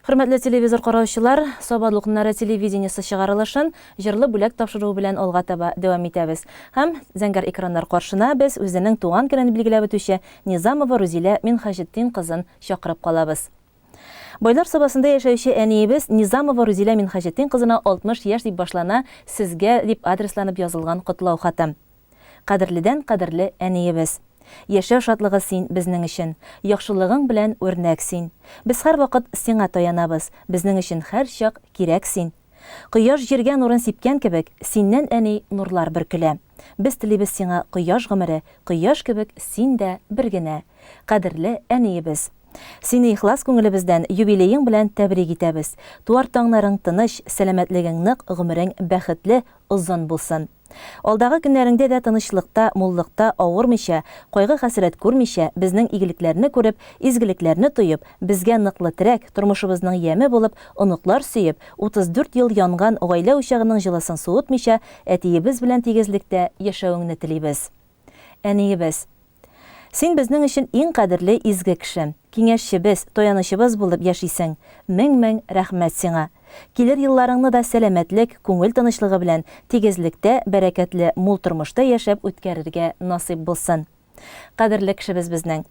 Hürmetli televizor караучылар, Sabadlı Günleri телевидениесі чыгарылышын җырлы бүләк тапшыру белән алга таба дәвам итәбез. Һәм зәңгәр экраннар каршына без үзенең туган көнен билгеләп үтүче Низамова Рузилә Минхаҗетдин кызын чакырып калабыз. Байлар сабасында яшәүче әниебез Низамова Рузилә Минхаҗетдин кызына 60 яшь дип башлана, сезгә дип адресланып язылган котлау хатын. Кадерледән кадерле әниебез. Яшәү шатлыгы син безнең өчен, яхшылыгың белән үрнәк син. Без һәр вакыт сиңа таянабыз, безнең өчен һәр чак кирәк син. Кояш җиргә нурын сипкән кебек, синнән әни нурлар бөркелә. Без телибез сиңа кояш гомере, кояш кебек син дә бер генә. Кадерле әниебез. Сине ихлас күңелебездән юбилеең белән тәбрик итәбез. Туар таңнарың тыныч, сәламәтлегең нык, гомерең бәхетле, озын булсын. Алдагы көннәреңдә дә тынычлыкта, муллыкта авырмыйча, кайгы хәсрәт күрмичә, безнең игелекләрне күреп, изгелекләрне тоеп, безгә ныклы терәк, тормышыбызның яме булып, оныклар сөеп, 34 ел янган гаилә учагының җылысын суытмыйча, әтиебез белән тигезлектә яшәвеңне телибез. Әниебез, син безнең өчен иң кадерле изге кеше, киңәшчебез, таянычыбыз булып яшисең. Мең рәхмәт сиңа. Килер елларыңны да сәламәтлек, күңел тынычлыгы белән тигезлектә, бәрәкәтле, мул тормышта яшәп үткәрергә насыйп булсын. Кадерле кешебез безнең.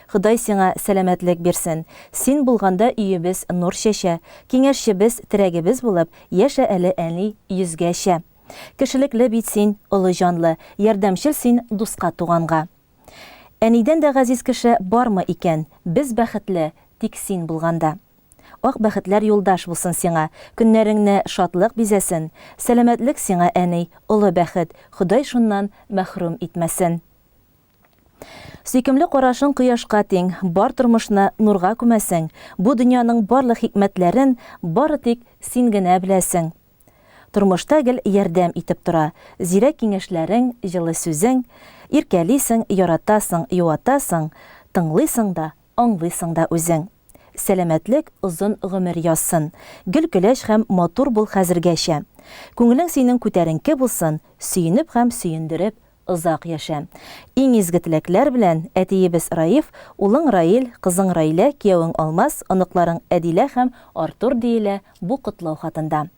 Ходай сиңа сәламәтлек бирсен. Син булганда өебез нур чәчә, киңәшчебез, терәгебез булып яшә әле әни 100гәчә. Кешелекле бит син, олы җанлы, ярдәмчел син дуска туганга. Әнидән дә газиз кеше бармы икән? Без бәхетле, тик син булганда. Ак бәхетләр юлдаш булсын сиңа, көннәреңне шатлык бизәсен, сәламәтлек сиңа әни, олы бәхет, Ходай шуннан мәхрүм итмәсен. Сөйкемле карашың кояшка тиң, бар тормышны нурга күмәсең, бу дөньяның барлык хикмәтләрен бары тик син генә беләсең. Тормышта гел ярдәм итеп тора, зирәк киңәшләрең, җылы сүзең, иркәлисең, яратасың, юатасың, тыңлыйсың да, аңлыйсың да үзең. Сәламәтлек озын гомер яссын, гөл көләч һәм матур бул хәзергәчә. Күңелең синең күтәренке булсын, сөенеп һәм сөендереп озак яшә. Иң изге теләкләр белән әтиебез Раиф, улың Раил, кызың Раилә, кияүең Алмаз, оныкларың Әдилә һәм Артур диелә бу котлау хатында.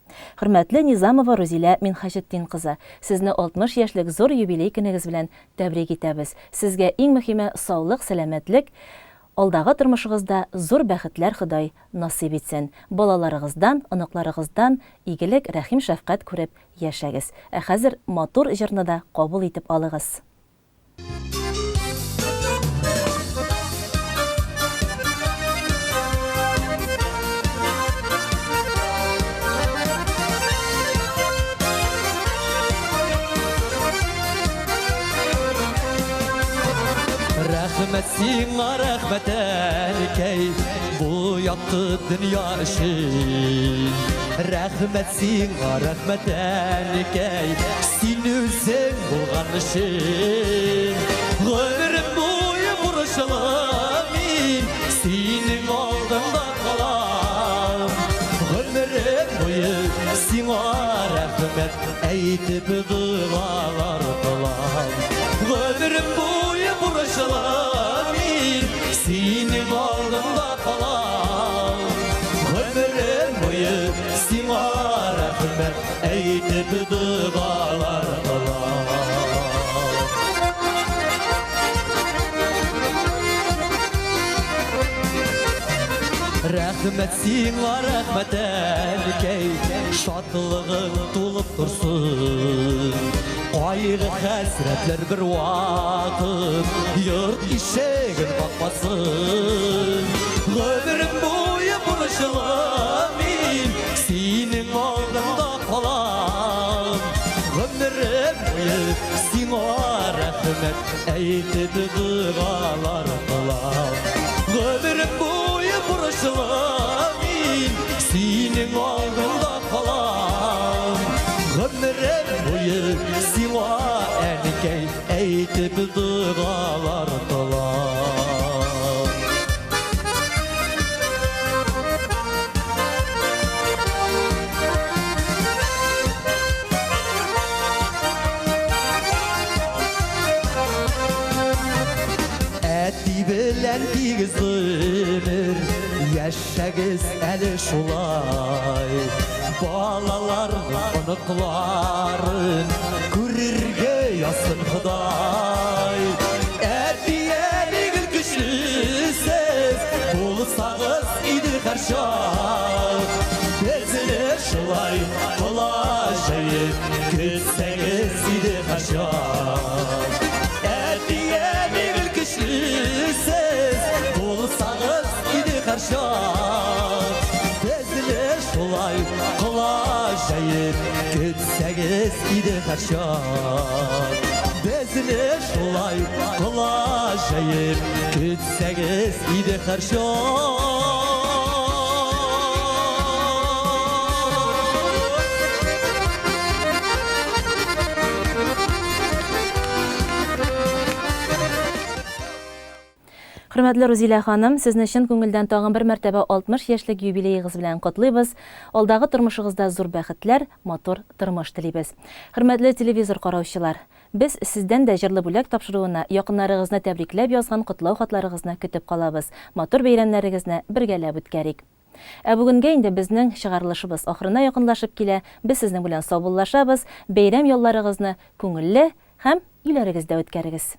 Хөрмәтле Низамова Рузилә Минхаҗетдин кызы, сезне 60 яшьлек зур юбилей көнегез белән тәбрик итәбез. Сезгә иң мөһиме саулык, сәламәтлек, алдагы тормышыгызда зур бәхетләр Ходай насыйп итсен. Балаларыгыздан, оныкларыгыздан игелек, рәхим, шәфкать күреп яшәгез. Ә хәзер матур җырны да кабул итеп алыгыз. Рәхмәт сиңа, рәхмәт әнкәй, бу якты дөнья өчен. Рәхмәт сиңа, рәхмәт әнкәй, син үзең булган өчен. Гомерем буе бурычлы мин, синең алдыңда калам. Гомерем буе сиңа рәхмәт әйтеп дуалар кылам. Гомерем буе бурычлы мин, синең алдыңда калам. Гомерем буе сиңа рәхмәт әйтеп дуалар кылам. Рәхмәт сиңа, рәхмәт әнкәй, шатлыгың тулып торсын. Кайгы хәсрәтләр бер вакыт йорт ишеген капмасын. Гомерем буе бурычлы мин, синең алдыңда калам. Гомерем буе сиңа рәхмәт әйтеп дуалар кылам. Гомерем буе бурычлы мин, синең алдыңда калам. Гомерем буе сиңа әнкәй әйтеп дуалар кылам. Әти белән тигез гомер яшәгез әле шулай. Балаларның оныкларын күрергә ясын Ходай. Әтиәнең көчлесез булсагыз иде һәрчак. Безне шулай кылачак, көтсәгез иде һәрчак. Әтиәнең көчлесез булсагыз иде һәрчак. Безне шулай кылачак, көтсәгез иде һәрчак. Безне шулай кылачак, көтсәгез иде һәрчак. Хөрмәтле Рузилә ханым, сезне чын күңелдән тагын бер мәртәбә 60 яшьлек юбилеегыз белән котлыйбыз. Алдагы тормышыгызда зур бәхетләр, мотор тормыш телибез. Хөрмәтле телевизор караучылар, без сездән дә җырлы бүләк тапшыруына, якыннарыгызны тәбрикләп язган котлау хатларыгызны көтеп калабыз. Мотор бәйрәмнәрегезне бергәләп үткәрик. Ә бүгенгә инде безнең чыгарылышыбыз ахырына якынлашып килә. Без сезнең белән саубуллашабыз. Бәйрәм ялларыгызны күңелле һәм үйләрегездә үткәрегез.